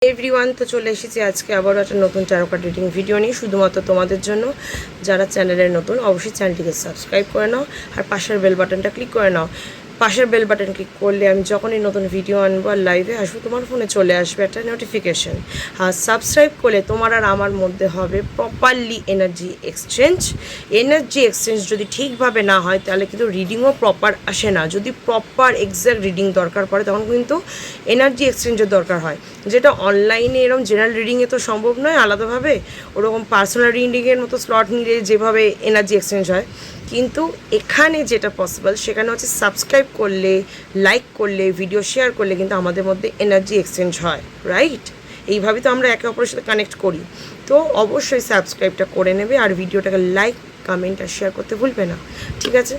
Everyone, তো চলে এসেছি আজকে আবারও একটা নতুন ট্যারো কার্ড রিডিং ভিডিও নিয়ে, শুধুমাত্র তোমাদের জন্য। যারা চ্যানেলের নতুন অবশ্যই চ্যানেলটিকে সাবস্ক্রাইব করে নাও আর পাশের বেল বাটনটা ক্লিক করে নাও। পাশের বেল বাটন ক্লিক করলে আমি যখনই নতুন ভিডিও আনবো আর লাইভে আসবো তোমার ফোনে চলে আসবে একটা নোটিফিকেশন। আর সাবস্ক্রাইব করলে তোমার আর আমার মধ্যে হবে প্রপারলি এনার্জি এক্সচেঞ্জ যদি ঠিকভাবে না হয় তাহলে কিন্তু রিডিংও প্রপার আসে না। যদি প্রপার এক্স্যাক্ট রিডিং দরকার পড়ে তখন কিন্তু এনার্জি এক্সচেঞ্জের দরকার হয়, যেটা অনলাইনে এরকম জেনারেল রিডিংয়ে তো সম্ভব নয় আলাদাভাবে। ওরকম পার্সোনাল রিডিংয়ের মতো স্লট নিলে যেভাবে এনার্জি এক্সচেঞ্জ হয়, কিন্তু এখানে যেটা পসিবল সেখানে হচ্ছে সাবস্ক্রাইব করলে, লাইক করলে, ভিডিও শেয়ার করলে কিন্তু আমাদের মধ্যে এনার্জি এক্সচেঞ্জ হয়, রাইট? এইভাবে তো আমরা একে অপরের সাথে কানেক্ট করি। তো অবশ্যই সাবস্ক্রাইবটা করে নেবে আর ভিডিওটাকে লাইক, কমেন্ট আর শেয়ার করতে ভুলবে না, ঠিক আছে?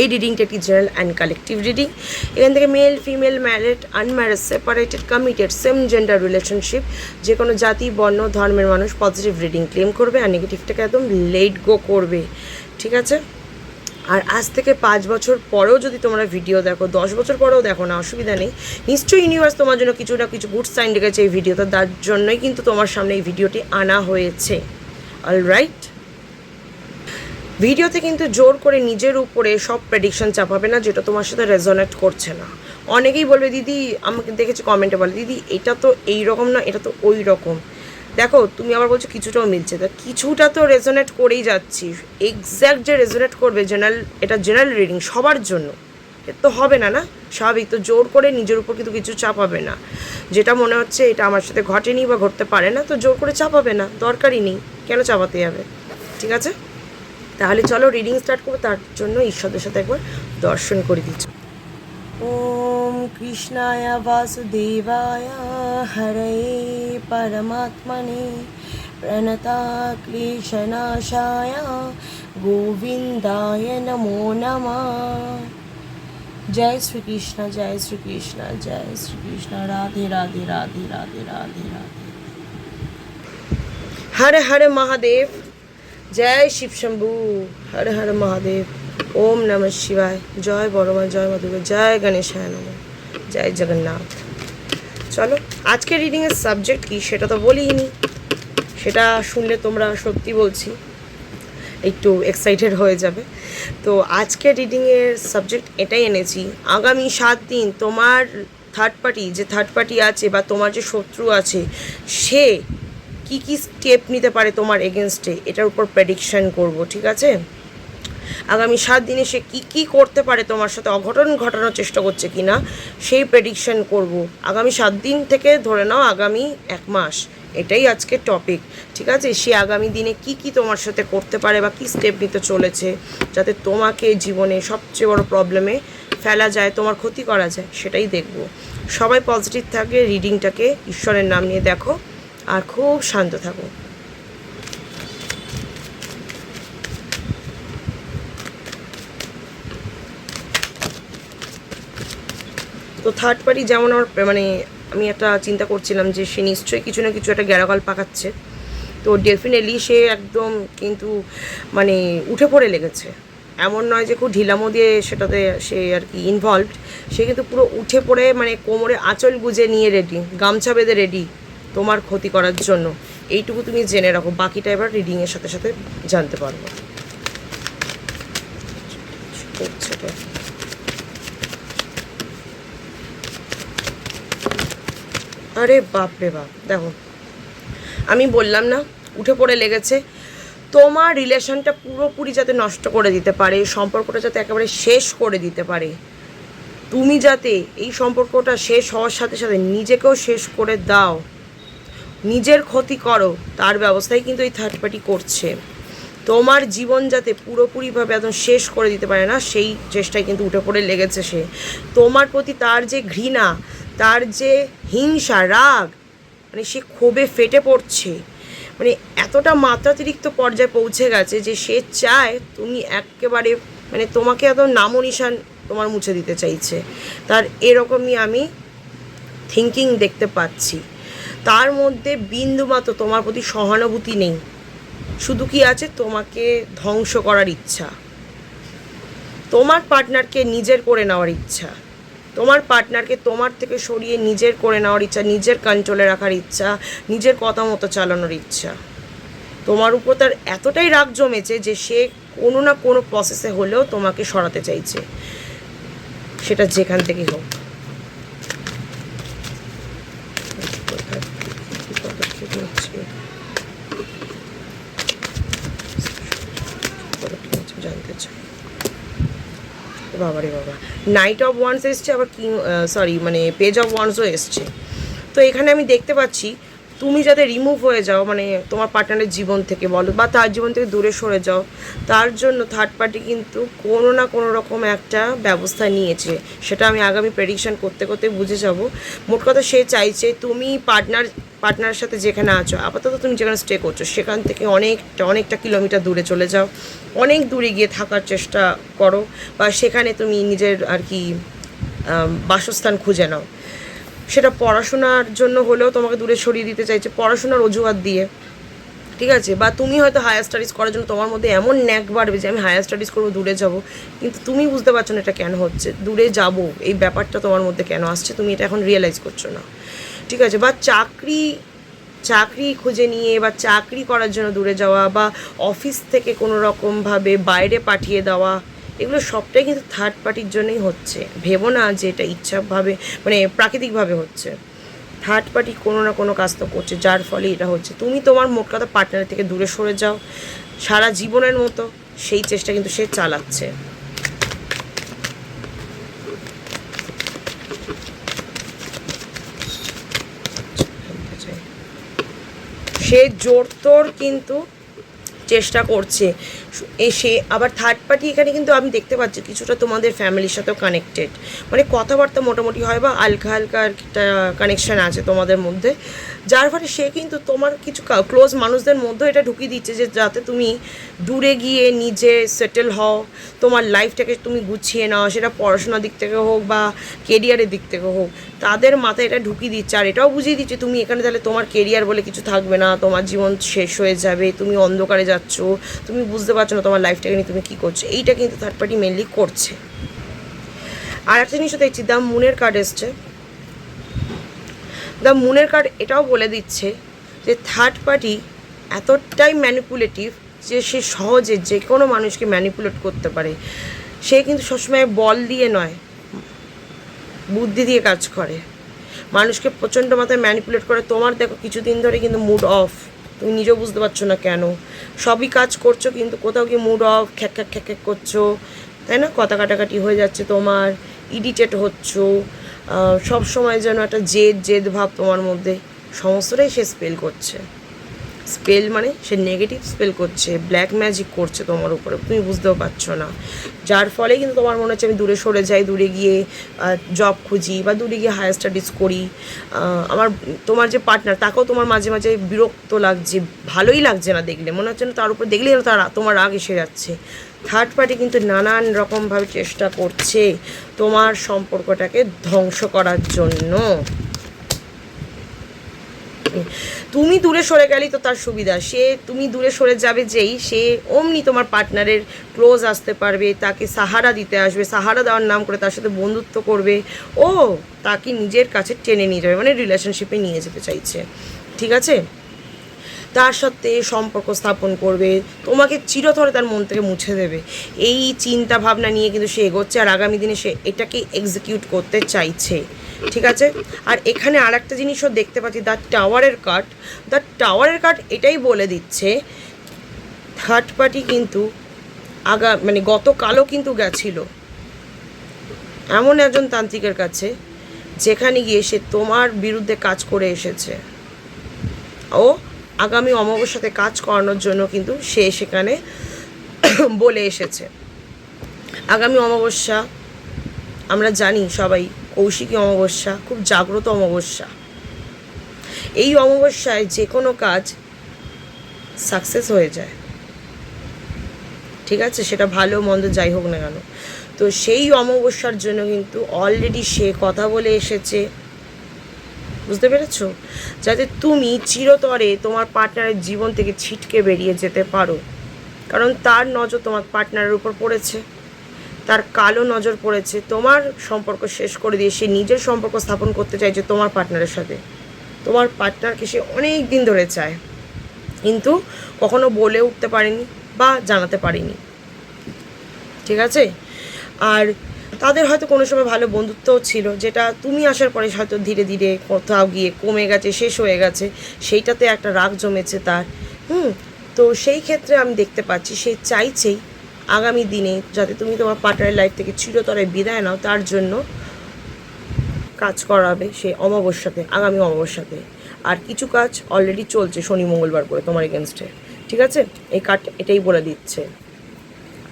এই রিডিংটা একটি জেনারেল অ্যান্ড কালেকটিভ রিডিং। এখান থেকে male, female, married, unmarried, separated, committed, same gender relationship, যে কোনো জাতি, বর্ণ, ধর্মের মানুষ পজিটিভ রিডিং ক্লেম করবে আর নেগেটিভটাকে একদম লেট গো করবে, ঠিক আছে? আর আজ থেকে 5 বছর পরেও যদি তোমরা ভিডিও দেখো, 10 বছর পরেও দেখো না, অসুবিধা নেই। নিশ্চয়ই ইউনিভার্স তোমার জন্য কিছু না কিছু গুড সাইন রেখেছে এই ভিডিওটা, তার জন্যই কিন্তু তোমার সামনে এই ভিডিওটি আনা হয়েছে। অলরাইট, ভিডিওতে কিন্তু জোর করে নিজের উপরে সব প্রেডিকশন চাপাবে না যেটা তোমার সাথে রেজোনেট করছে না। অনেকেই বলবে, দিদি আমাকে দেখেছি কমেন্টে বলে, দিদি এটা তো এই রকম না, এটা তো ওই রকম। দেখো, তুমি আবার বলছো কিছুটাও মিলছে, তা কিছুটা তো রেজোনেট করেই যাচ্ছি। এক্স্যাক্ট যে রেজোনেট করবে জেনারেল, এটা জেনারেল রিডিং সবার জন্য, এর তো হবে না, না স্বাভাবিক। তো জোর করে নিজের উপর কিন্তু কিছু চাপাবে না। যেটা মনে হচ্ছে এটা আমার সাথে ঘটেনি বা ঘটতে পারে না, তো জোর করে চাপাবে না, দরকারই নেই, কেন চাপাতে যাবে, ঠিক আছে? তাহলে চলো রিডিং স্টার্ট করবো। তার জন্য ঈশ্বরের সাথে একবার দর্শন করে দিচ্ছি। ওম কৃষ্ণায় বাসুদেবায় হরে পরমাত্মনে প্রণতা ক্লেশনাশায় গোবিন্দায় নমো নমঃ। জয় শ্রীকৃষ্ণ, জয় শ্রীকৃষ্ণ, জয় শ্রীকৃষ্ণ। রাধে রাধে রাধে রাধে রাধে রাধে। হরে হরে মহাদেব, জয় শিব শম্ভু, হরে হরে মহাদেব। ওম নমঃ শিবায়। জয় বড়মা, জয় মা দুর্গা, জয় গণেশায় নমঃ, জয় জগন্নাথ। চলো, আজকের রিডিংয়ের সাবজেক্ট কী সেটা তো বলিনি, সেটা শুনলে তোমরা সত্যি বলছি একটু এক্সাইটেড হয়ে যাবে। তো আজকের রিডিংয়ের সাবজেক্ট এটাই এনেছি, আগামী 7 দিন তোমার থার্ড পার্টি আছে বা তোমার যে শত্রু আছে সে কি কি স্টেপ নিতে পারে তোমার এগেনস্টে, এটার উপর প্রেডিকশন করব, ঠিক আছে? আগামী 7 দিনে সে কি কি করতে পারে, তোমার সাথে অঘটন ঘটানোর চেষ্টা করছে কি না সেই প্রেডিকশন করব। আগামী 7 দিন থেকে ধরে নাও আগামী 1 মাস, এটাই আজকের টপিক, ঠিক আছে? সে আগামী দিনে কি কি তোমার সাথে করতে পারে বা কী স্টেপ নিতে চলেছে যাতে তোমাকে জীবনে সবচেয়ে বড় প্রবলেমে ফেলা যায়, তোমার ক্ষতি করা যায়, সেটাই দেখব। সবাই পজিটিভ থাকে, রিডিংটাকে ঈশ্বরের নাম নিয়ে দেখো আর খুব শান্ত থাকো। তো থার্ড পার্টি যেমন আমার আমি একটা চিন্তা করছিলাম যে সে নিশ্চয়ই কিছু না কিছু একটা গ্যারাগাল পাকাচ্ছে। তো ডেফিনেটলি সে একদম কিন্তু উঠে পড়ে লেগেছে, এমন নয় যে খুব ঢিলামো দিয়ে সেটাতে সে আর কি ইনভলভড। সে কিন্তু পুরো উঠে পড়ে কোমরে আঁচল গুজে নিয়ে রেডি, গামছা বেঁধে রেডি তোমার ক্ষতি করার জন্য। এইটুকু তুমি জেনে রাখো, বাকিটা এবার রিডিংয়ের সাথে সাথে জানতে পারবো। আরে বাপ রে বাপ, দেখো আমি বললাম না উঠে পড়ে লেগেছে। তোমার রিলেশনটা পুরোপুরি যাতে নষ্ট করে দিতে পারে, সম্পর্কটা যাতে একেবারে শেষ করে দিতে পারে, তুমি যাতে এই সম্পর্কটা শেষ হওয়ার সাথে সাথে নিজেকেও শেষ করে দাও, নিজের ক্ষতি করো, তার ব্যবস্থাই কিন্তু এই থার্ড পার্টি করছে। তোমার জীবন যাতে পুরোপুরিভাবে একদম শেষ করে দিতে পারে না, সেই চেষ্টায় কিন্তু উঠে পড়ে লেগেছে সে। তোমার প্রতি তার যে ঘৃণা, তার যে হিংসা, রাগ, সে ক্ষোভে ফেটে পড়ছে, এতটা মাত্রাতিরিক্ত পর্যায়ে পৌঁছে গেছে যে সে চায় তুমি একেবারে তোমাকে একদম নামো নিশান তোমার মুছে দিতে চাইছে। তার এরকমই আমি থিঙ্কিং দেখতে পাচ্ছি। তার মধ্যে বিন্দুমাত্র তোমার প্রতি সহানুভূতি নেই, শুধু কি আছে তোমাকে ধ্বংস করার ইচ্ছা, তোমার পার্টনারকে নিজের করে নেওয়ার ইচ্ছা। তোমার পার্টনারকে তোমার থেকে সরিয়ে নিজের করে নেওয়ার ইচ্ছা, নিজের কন্ট্রোলে রাখার ইচ্ছা, নিজের কথা মতো চালানোর ইচ্ছা। তোমার উপর তার এতটাই রাগ জমেছে যে সে কোনো না কোনো প্রসেসে হলেও তোমাকে সরাতে চাইছে, সেটা যেখান থেকেই হোক। জানতে চাই বাবারে বাবা, নাইট অফ ওয়ান্স এসছে, আবার কিং মানে পেজ অফ ওয়ান্সও এসছে। তো এখানে আমি দেখতে পাচ্ছি তুমি যাতে রিমুভ হয়ে যাও, মানে তোমার পার্টনারের জীবন থেকে বলো বা তার জীবন থেকে দূরে সরে যাও, তার জন্য থার্ড পার্টি কিন্তু কোনো না কোনো রকম একটা ব্যবস্থা নিয়েছে। সেটা আমি আগামী প্রেডিকশান করতে করতে বুঝে যাব। মোট কথা সে চাইছে তুমি পার্টনারের সাথে যেখানে আছো, আপাতত তুমি যেখানে স্টে করছো সেখান থেকে অনেকটা কিলোমিটার দূরে চলে যাও, অনেক দূরে গিয়ে থাকার চেষ্টা করো, বা সেখানে তুমি নিজের আর কি বাসস্থান খুঁজে নাও। সেটা পড়াশোনার জন্য হলেও তোমাকে দূরে সরিয়ে দিতে চাইছে, পড়াশোনার অজুহাত দিয়ে, ঠিক আছে? বা তুমি হয়তো হায়ার স্টাডিজ করার জন্য তোমার মধ্যে এমন ন্যাক বাড়বে যে আমি হায়ার স্টাডিজ করবো, দূরে যাব, কিন্তু তুমি বুঝতে পারছো না এটা কেন হচ্ছে, দূরে যাব এই ব্যাপারটা তোমার মধ্যে কেন আসছে, তুমি এটা এখন রিয়েলাইজ করছো না, ঠিক আছে? বা চাকরি খুঁজে নিয়ে বা চাকরি করার জন্য দূরে যাওয়া, বা অফিস থেকে কোনো রকমভাবে বাইরে পাঠিয়ে দেওয়া, এগুলো সবটাই কিন্তু থার্ড পার্টির জন্যই হচ্ছে। ভেবো না যে এটা ইচ্ছাভাবে মানে প্রাকৃতিকভাবে হচ্ছে। থার্ড পার্টি কোনো না কোনো কাজ তো করছে, যার ফলে এটা হচ্ছে। তুমি তোমার মোট কথা পার্টনারের থেকে দূরে সরে যাও সারা জীবনের মতো, সেই চেষ্টা কিন্তু সে চালাচ্ছে। সে জোর তোর কিন্তু চেষ্টা করছে। সে আবার থার্ড পার্টি এখানে কিন্তু আমি দেখতে পাচ্ছি কিছুটা তোমাদের ফ্যামিলির সাথেও কানেক্টেড, মানে কথাবার্তা মোটামুটি হয় বা হালকা হালকা একটা কানেকশান আছে তোমাদের মধ্যে, যার ফলে সে কিন্তু তোমার কিছু ক্লোজ মানুষদের মধ্যেও এটা ঢুকিয়ে দিচ্ছে যে যাতে তুমি দূরে গিয়ে নিজে সেটেল হও, তোমার লাইফটাকে তুমি গুছিয়ে নাও, সেটা পড়াশোনার দিক থেকে হোক বা কেরিয়ারের দিক থেকে হোক, তাদের মাথায় এটা ঢুকিয়ে দিচ্ছে। আর এটাও বুঝিয়ে দিচ্ছে তুমি এখানে তাহলে তোমার কেরিয়ার বলে কিছু থাকবে না, তোমার জীবন শেষ হয়ে যাবে, তুমি অন্ধকারে যাচ্ছ, তুমি বুঝতে পারছো না তোমার লাইফটাকে নিয়ে তুমি কী করছো। এইটা কিন্তু থার্ড পার্টি মেনলি করছে। আর একটা জিনিসও দেখছি, দ্য মুনের কার্ড এসছে। দ্য মুনের কার্ড এটাও বলে দিচ্ছে যে থার্ড পার্টি এতটাই ম্যানিপুলেটিভ যে সে সহজে যে কোনো মানুষকে ম্যানিপুলেট করতে পারে। সে কিন্তু সবসময় বল দিয়ে নয়, বুদ্ধি দিয়ে কাজ করে, মানুষকে প্রচণ্ড মাত্রায় ম্যানিপুলেট করে। তোমার দেখো কিছুদিন ধরে কিন্তু মুড অফ, তুমি নিজেও বুঝতে পারছো না কেন, সবই কাজ করছো কিন্তু কোথাও কি মুড অফ, খ্যাক করছো, তাই না? কথা কাটাকাটি হয়ে যাচ্ছে, তোমার ইরিটেট হচ্ছো, সব সময় যেন একটা জেদ ভাব তোমার মধ্যে, সমস্তটাই সে স্পেল করছে। স্পেল মানে সে নেগেটিভ স্পেল করছে, ব্ল্যাক ম্যাজিক করছে তোমার উপরে, তুমি বুঝতেও পারছো না, যার ফলে কিন্তু তোমার মনে হচ্ছে আমি দূরে সরে যাই, দূরে গিয়ে জব খুঁজি বা দূরে গিয়ে হায়ার স্টাডিজ করি। তোমার যে পার্টনার তাকেও তোমার মাঝে মাঝে বিরক্ত লাগছে, ভালোই লাগছে না দেখলে, মনে হচ্ছে না তার উপর দেখলেই যেন তোমার রাগ এসে যাচ্ছে। থার্ড পার্টি কিন্তু নানান রকমভাবে চেষ্টা করছে তোমার সম্পর্কটাকে ধ্বংস করার জন্য। তুমি দূরে সরে গেলেই তো তার সুবিধা, তুমি দূরে সরে যাবে যেই, সে অমনি তোমার পার্টনারের ক্লোজ আসতে পারবে, তাকে সাহারা দিতে আসবে, সাহারা দেওয়ার নাম করে তার সাথে বন্ধুত্ব করবে, ও তাকে নিজের কাছে টেনে নিয়ে যাবে, মানে রিলেশনশিপে নিয়ে যেতে চাইছে, ঠিক আছে? তার সাথে সম্পর্ক স্থাপন করবে, তোমাকে চিরতরে তার মন থেকে মুছে দেবে, এই চিন্তা ভাবনা নিয়ে কিন্তু সে এগোচ্ছে। আর আগামী দিনে সে এটাকে এক্সিকিউট করতে চাইছে, ঠিক আছে? আর এখানে আর একটা জিনিসও দেখতে পাচ্ছি, দ্য টাওয়ারের কার্ড এটাই বলে দিচ্ছে থার্ড পার্টি কিন্তু মানে গতকালও কিন্তু গেছিল এমন একজন তান্ত্রিকের কাছে যেখানে গিয়ে সে তোমার বিরুদ্ধে কাজ করে এসেছে, ও আগামী অমাবস্যাতে কাজ করানোর জন্য কিন্তু সে সেখানে বলে এসেছে। আগামী অমাবস্যা আমরা জানি সবাই, কৌশিকী অমাবস্যা, খুব জাগ্রত অমাবস্যা। এই অমাবস্যায় যে কোনো কাজ সাকসেস হয়ে যায়, ঠিক আছে? সেটা ভালো মন্দ যাই হোক না কেন। তো সেই অমাবস্যার জন্য কিন্তু অলরেডি সে কথা বলে এসেছে, বুঝতে পেরেছো? যাতে তুমি চিরতরে তোমার পার্টনারের জীবন থেকে ছিটকে বেরিয়ে যেতে পারো, কারণ তার নজর তোমার পার্টনারের উপর পড়েছে, তার কালো নজর পড়েছে, তোমার সম্পর্ক শেষ করে দিয়ে সে নিজের সম্পর্ক স্থাপন করতে চাইছে তোমার পার্টনারের সাথে। তোমার পার্টনারকে সে অনেক দিন ধরে চায়, কিন্তু কখনো বলে উঠতে পারেনি বা জানাতে পারেনি, ঠিক আছে? আর তাদের হয়তো কোনো সময় ভালো বন্ধুত্বও ছিল, যেটা তুমি আসার পরে হয়তো ধীরে ধীরে কোথাও গিয়ে কমে গেছে, শেষ হয়ে গেছে, সেইটাতে একটা রাগ জমেছে তার। তো সেই ক্ষেত্রে আমি দেখতে পাচ্ছি সে চাইছেই আগামী দিনে যাতে তুমি তোমার পার্টনারের লাইফ থেকে চিরতরে বিদায় নাও, তার জন্য কাজ করাবে সে অমাবস্যাতে, আগামী অমাবস্যাতে। আর কিছু কাজ অলরেডি চলছে শনি মঙ্গলবার করে তোমার এগেনস্টে, ঠিক আছে? এই কার্ড এটাই বলে দিচ্ছে,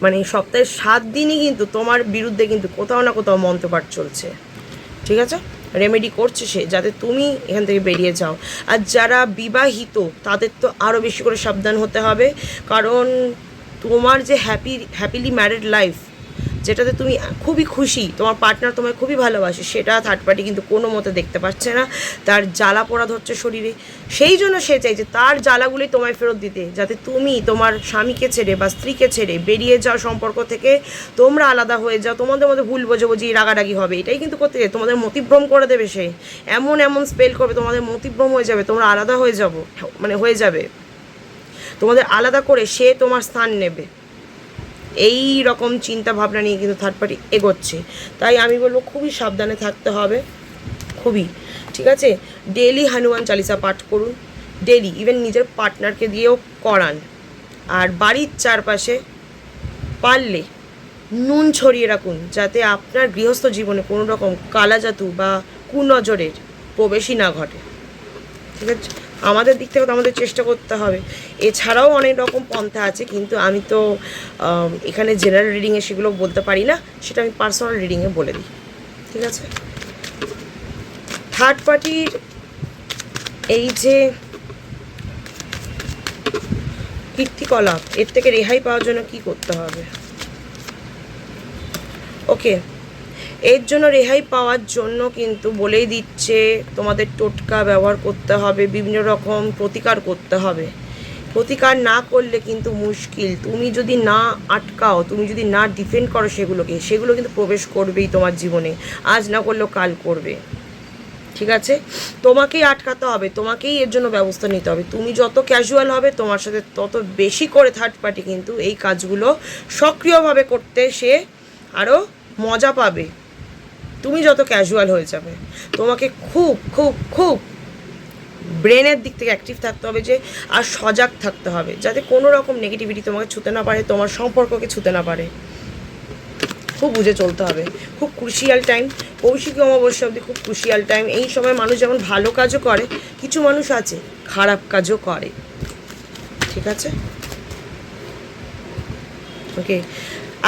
মানে সপ্তাহে 7 দিনই কিন্তু তোমার বিরুদ্ধে কিন্তু কোথাও না কোথাও মন্ত্রপাঠ চলছে, ঠিক আছে? রেমেডি করছে সে যাতে তুমি এখান থেকে বেরিয়ে যাও। আর যারা বিবাহিত তাদের তো আরও বেশি করে সাবধান হতে হবে, কারণ তোমার যে হ্যাপিলি ম্যারিড লাইফ, যেটাতে তুমি খুবই খুশি, তোমার পার্টনার তোমায় খুবই ভালোবাসে, সেটা থার্ড পার্টি কিন্তু কোনো মতে দেখতে পাচ্ছে না। তার জ্বালা পোড়া ধরছে শরীরে, সেই জন্য সে চাইছে তার জ্বালাগুলি তোমায় ফেরত দিতে, যাতে তুমি তোমার স্বামীকে ছেড়ে বা স্ত্রীকে ছেড়ে বেরিয়ে যাও সম্পর্ক থেকে, তোমরা আলাদা হয়ে যাও, তোমাদের মধ্যে ভুল বোঝাবুঝি রাগারাগি হবে, এটাই কিন্তু করতে চাই। তোমাদের মতিভ্রম করে দেবে সে, এমন এমন স্পেল করবে তোমাদের মতিভ্রম হয়ে যাবে, তোমরা আলাদা হয়ে যাবো, মানে হয়ে যাবে, তোমাদের আলাদা করে সে তোমার স্থান নেবে। এই রকম চিন্তা ভাবনা নিয়ে কিন্তু থার্ড পার্টি এগোচ্ছে। তাই আমি বলবো খুবই সাবধানে থাকতে হবে, খুবই, ঠিক আছে? ডেলি হনুমান চালিসা পাঠ করুন, ডেলি, ইভেন নিজের পার্টনারকে দিয়েও করান। আর বাড়ির চারপাশে পারলে নুন ছড়িয়ে রাখুন, যাতে আপনার গৃহস্থ জীবনে কোনো রকম কালাজাদু বা কুনজরের প্রবেশই না ঘটে, ঠিক আছে? আমাদের দিক থেকে তো আমাদের চেষ্টা করতে হবে। এছাড়াও অনেক রকম পন্থা আছে, কিন্তু আমি তো এখানে জেনারেল রিডিংয়ে সেগুলো বলতে পারি না, সেটা আমি পার্সোনাল রিডিংয়ে বলে দিই, ঠিক আছে? থার্ড পার্টির এই যে কীর্তিকলাপ, এর থেকে রেহাই পাওয়ার জন্য কি করতে হবে? ওকে, এর জন্য রেহাই পাওয়ার জন্য কিন্তু বলেই দিচ্ছে তোমাদের টোটকা ব্যবহার করতে হবে, বিভিন্ন রকম প্রতিকার করতে হবে। প্রতিকার না করলে কিন্তু মুশকিল, তুমি যদি না আটকাও, তুমি যদি না ডিফেন্ড করো সেগুলোকে, সেগুলো কিন্তু প্রবেশ করবেই তোমার জীবনে, আজ না করলেও কাল করবে, ঠিক আছে? তোমাকেই আটকাতে হবে, তোমাকেই এর জন্য ব্যবস্থা নিতে হবে। তুমি যত ক্যাজুয়াল হবে তোমার সাথে তত বেশি করে থার্ড পার্টি কিন্তু এই কাজগুলো সক্রিয়ভাবে করতে সে আরও মজা পাবে। তুমি যত ক্যাজুয়াল হয়ে যাবে, তোমাকে খুব খুব খুব ব্রেনের দিক থেকে অ্যাক্টিভ থাকতে হবে, যে আর সজাগ থাকতে হবে, যাতে কোনো রকম নেগেটিভিটি তোমাকে ছুতে না পারে, তোমার সম্পর্ককে ছুতে না পারে। খুব বুঝে চলতে হবে, খুব ক্রুশিয়াল টাইম, কৌশিকী অমাবস্যা অবধি খুব ক্রুশিয়াল টাইম। এই সময় মানুষ যেমন ভালো কাজও করে, কিছু মানুষ আছে খারাপ কাজও করে, ঠিক আছে? ওকে,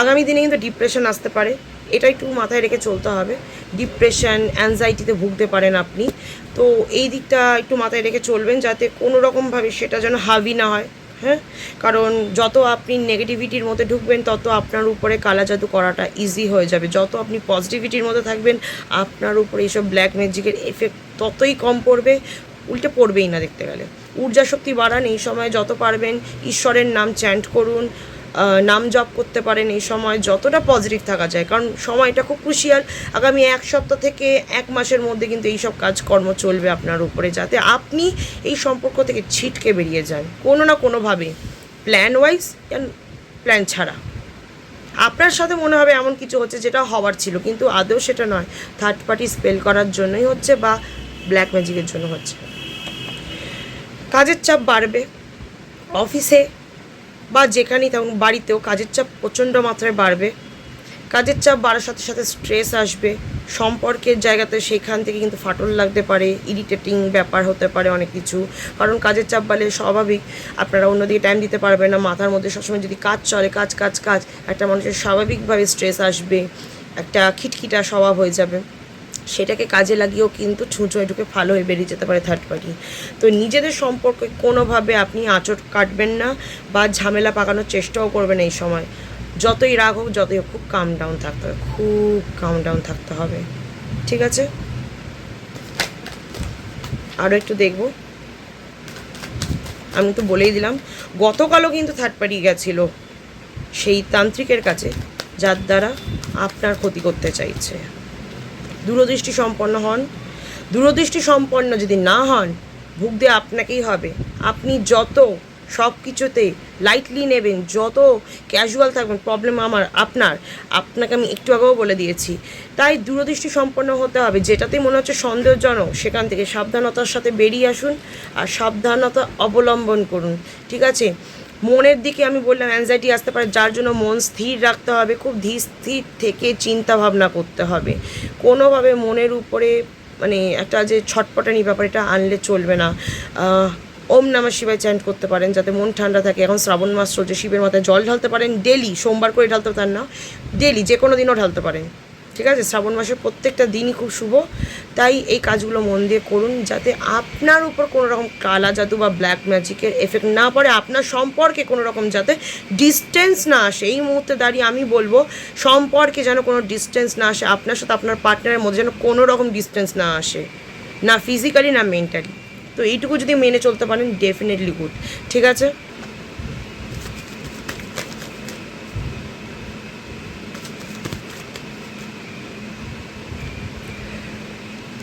আগামী দিনে কিন্তু ডিপ্রেশন আসতে পারে, এটা একটু মাথায় রেখে চলতে হবে। ডিপ্রেশন, অ্যাংজাইটিতে ভুগতে পারেন আপনি, তো এই দিকটা একটু মাথায় রেখে চলবেন, যাতে কোনো রকমভাবে সেটা যেন হাবি না হয়, হ্যাঁ? কারণ যত আপনি নেগেটিভিটির মধ্যে ঢুকবেন তত আপনার উপরে কালা জাদু করাটা ইজি হয়ে যাবে, যত আপনি পজিটিভিটির মধ্যে থাকবেন আপনার উপরে এইসব ব্ল্যাক ম্যাজিকের এফেক্ট ততই কম পড়বে, উল্টে পড়বেই না দেখতে গেলে। ঊর্জা শক্তি বাড়ান এই সময়, যত পারবেন ঈশ্বরের নাম চ্যান্ট করুন, নাম জপ করতে পারেন এই সময়, যতটা পজিটিভ থাকা যায়, কারণ সময়টা খুব ক্রুশিয়াল। আগামী 1 সপ্তাহ থেকে 1 মাসের মধ্যে কিন্তু এইসব কাজকর্ম চলবে আপনার উপরে, যাতে আপনি এই সম্পর্ক থেকে ছিটকে বেরিয়ে যান কোনো না কোনোভাবে, প্ল্যান ওয়াইজ, প্ল্যান ছাড়া। আপনার সাথে মনে হবে এমন কিছু হচ্ছে যেটা হওয়ার ছিল, কিন্তু আদৌ সেটা নয়, থার্ড পার্টি স্পেল করার জন্যই হচ্ছে বা ব্ল্যাক ম্যাজিকের জন্য হচ্ছে। কাজের চাপ বাড়বে, অফিসে বা যেখানেই থাকুন, বাড়িতেও কাজের চাপ প্রচণ্ড মাত্রায় বাড়বে। কাজের চাপ বাড়ার সাথে সাথে স্ট্রেস আসবে, সম্পর্কের জায়গাতে সেখান থেকে কিন্তু ফাটল লাগতে পারে, ইরিটেটিং ব্যাপার হতে পারে অনেক কিছু, কারণ কাজের চাপ বাড়লে স্বাভাবিক আপনারা অন্যদিকে টাইম দিতে পারবেন না, মাথার মধ্যে সবসময় যদি কাজ চলে, কাজ কাজ কাজ, একটা মানুষের স্বাভাবিকভাবে স্ট্রেস আসবে, একটা খিটখিটা স্বভাব হয়ে যাবে, সেটাকে কাজে লাগিয়েও কিন্তু ছুঁচোয় ঢুকে ভালো হয়ে বেরিয়ে যেতে পারে থার্ড পার্টি। তো নিজেদের সম্পর্কে কোনোভাবে আপনি আঁচড় কাটবেন না বা ঝামেলা পাকানোর চেষ্টাও করবেন এই সময়, যতই রাগ হোক যতই হোক, খুব কাম ডাউন থাকতে হবে, খুব কাম ডাউন থাকতে হবে, ঠিক আছে? আরও একটু দেখব, আমি তো বলেই দিলাম, গতকালও কিন্তু থার্ড পার্টি গেছিলো সেই তান্ত্রিকের কাছে, যার দ্বারা আপনার ক্ষতি করতে চাইছে। দূরদৃষ্টি সম্পন্ন হন। দূরদৃষ্টি সম্পন্ন যদি না হন, ভুগতে আপনাকেই হবে। আপনি যত সব কিছুতে লাইটলি নেবেন, যত ক্যাজুয়াল থাকবেন, প্রবলেম আপনাকে আমি একটু আগেও বলে দিয়েছি। তাই দূরদৃষ্টি সম্পন্ন হতে হবে। যেটাতেই মনে হচ্ছে সন্দেহজনক, সেখান থেকে সাবধানতার সাথে বেরিয়ে আসুন আর সাবধানতা অবলম্বন করুন, ঠিক আছে? মনের দিকে আমি বললাম অ্যাংজাইটি আসতে পারে, যার জন্য মন স্থির রাখতে হবে, খুব ধীর স্থির থেকে চিন্তা ভাবনা করতে হবে। কোনোভাবে মনের উপরে মানে একটা যে ছটপটানি ব্যাপার, এটা আনলে চলবে না। ওম নমঃ শিবায় চ্যান্ট করতে পারেন যাতে মন ঠান্ডা থাকে। এখন শ্রাবণ মাস চলছে, শিবের মাথায় জল ঢালতে পারেন ডেলি, সোমবার করে ঢালতে পারেন না, ডেলি যে কোনো দিনও ঢালতে পারেন, ঠিক আছে? শ্রাবণ মাসের প্রত্যেকটা দিনই খুব শুভ। তাই এই কাজগুলো মন দিয়ে করুন যাতে আপনার উপর কোনো রকম কালা জাদু বা ব্ল্যাক ম্যাজিকের এফেক্ট না পড়ে, আপনার সম্পর্কে কোনো রকম যাতে ডিস্টেন্স না আসে। এই মুহূর্তে দাঁড়িয়ে আমি বলবো সম্পর্কে যেন কোনো ডিস্টেন্স না আসে, আপনার সাথে আপনার পার্টনারের মধ্যে যেন কোনো রকম ডিস্টেন্স না আসে, না ফিজিক্যালি না মেন্টালি। তো এইটুকু যদি মেনে চলতে পারেন, ডেফিনেটলি গুড, ঠিক আছে?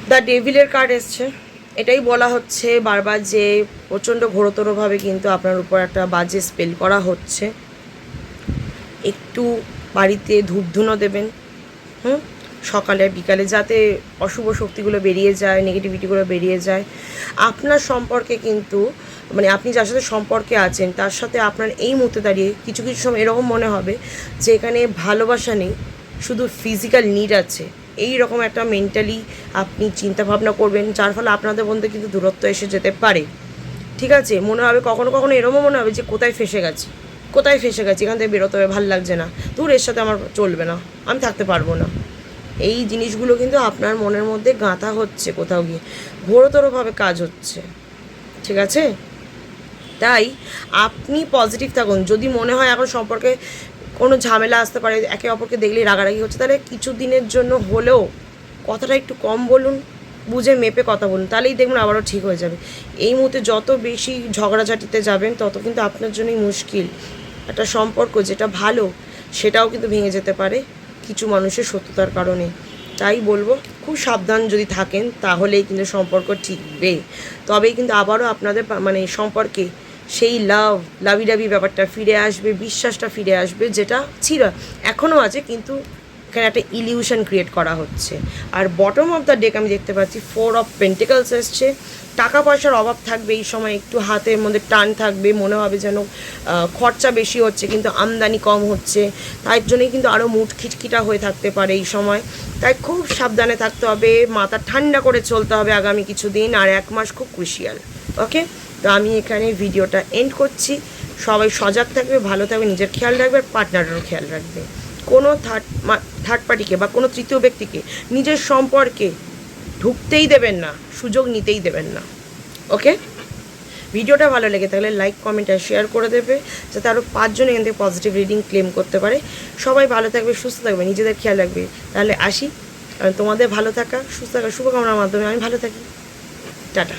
দ্য ডেভিলের কার্ড এসছে। এটাই বলা হচ্ছে বারবার যে প্রচণ্ড ঘোরতরভাবে কিন্তু আপনার উপর একটা বাজে স্পেল করা হচ্ছে। একটু বাড়িতে ধূপধুনো দেবেন, সকালে বিকালে, যাতে অশুভ শক্তিগুলো বেরিয়ে যায়, নেগেটিভিটিগুলো বেরিয়ে যায়। আপনার সম্পর্কে কিন্তু মানে আপনি যার সাথে সম্পর্কে আছেন তার সাথে আপনার এই মুহূর্তে দাঁড়িয়ে কিছু কিছু সময় এরকম মনে হবে যে এখানে ভালোবাসা নেই, শুধু ফিজিক্যাল নিড আছে। এই রকম একটা মেন্টালি আপনি চিন্তা ভাবনা করবেন, যার ফলে আপনাদের মধ্যে কিন্তু দূরত্ব এসে যেতে পারে, ঠিক আছে? মনে হবে কখনো কখনো এরকমও মনে হবে যে কোথায় ফেসে গেছি, এখান থেকে বেরোতে হবে, ভালো লাগছে না, তোর এর সাথে আমার চলবে না, আমি থাকতে পারবো না। এই জিনিসগুলো কিন্তু আপনার মনের মধ্যে গাঁথা হচ্ছে, কোথাও গিয়ে ঘোরতরভাবে কাজ হচ্ছে, ঠিক আছে? তাই আপনি পজিটিভ থাকুন। যদি মনে হয় এখন সম্পর্কে কোনো ঝামেলা আসতে পারে, একে অপরকে দেখলেই রাগারাগি হচ্ছে, তাহলে কিছু দিনের জন্য হলেও কথাটা একটু কম বলুন, বুঝে মেপে কথা বলুন, তাহলেই দেখুন আবারও ঠিক হয়ে যাবে। এই মুহূর্তে যত বেশি ঝগড়াঝাটিতে যাবেন তত কিন্তু আপনার জন্যই মুশকিল। একটা সম্পর্ক যেটা ভালো সেটাও কিন্তু ভেঙে যেতে পারে কিছু মানুষের সত্যতার কারণে। তাই বলবো খুব সাবধান যদি থাকেন তাহলেই কিন্তু সম্পর্ক টিকবে। তবেই কিন্তু আবারও আপনাদের মানে সম্পর্কে সেই লাভি ব্যাপারটা ফিরে আসবে, বিশ্বাসটা ফিরে আসবে, যেটা ছিল এখনও আছে, কিন্তু এখানে একটা ইলিউশন ক্রিয়েট করা হচ্ছে। আর বটম অফ দ্য ডেক আমি দেখতে পাচ্ছি 4 অফ পেন্টিকলস এসছে। টাকা পয়সার অভাব থাকবে এই সময়, একটু হাতের মধ্যে টান থাকবে, মনে হবে যেন খরচা বেশি হচ্ছে কিন্তু আমদানি কম হচ্ছে, তাই জন্যই কিন্তু আরও মুড খিটখিটা হয়ে থাকতে পারে এই সময়। তাই খুব সাবধানে থাকতে হবে, মাথা ঠান্ডা করে চলতে হবে আগামী কিছুদিন, আর 1 মাস খুব ক্রুশিয়াল। ওকে, তো আমি এখানে ভিডিওটা এন্ড করছি। সবাই সজাগ থাকবে, ভালো থাকবে, নিজের খেয়াল রাখবে, পার্টনারেরও খেয়াল রাখবে। কোনো থার্ড পার্টিকে বা কোনো তৃতীয় ব্যক্তিকে নিজের সম্পর্কে ঢুকতেই দেবেন না, সুযোগ নিতেই দেবেন না। ওকে, ভিডিওটা ভালো লেগে থাকলে লাইক কমেন্ট আর শেয়ার করে দেবে, যাতে আরও 5 জন এখান থেকে পজিটিভ রিডিং ক্লেম করতে পারে। সবাই ভালো থাকবে, সুস্থ থাকবে, নিজেদের খেয়াল রাখবে। তাহলে আসি, কারণ তোমাদের ভালো থাকা সুস্থ থাকা শুভকামনার মাধ্যমে আমি ভালো থাকি। টাটা।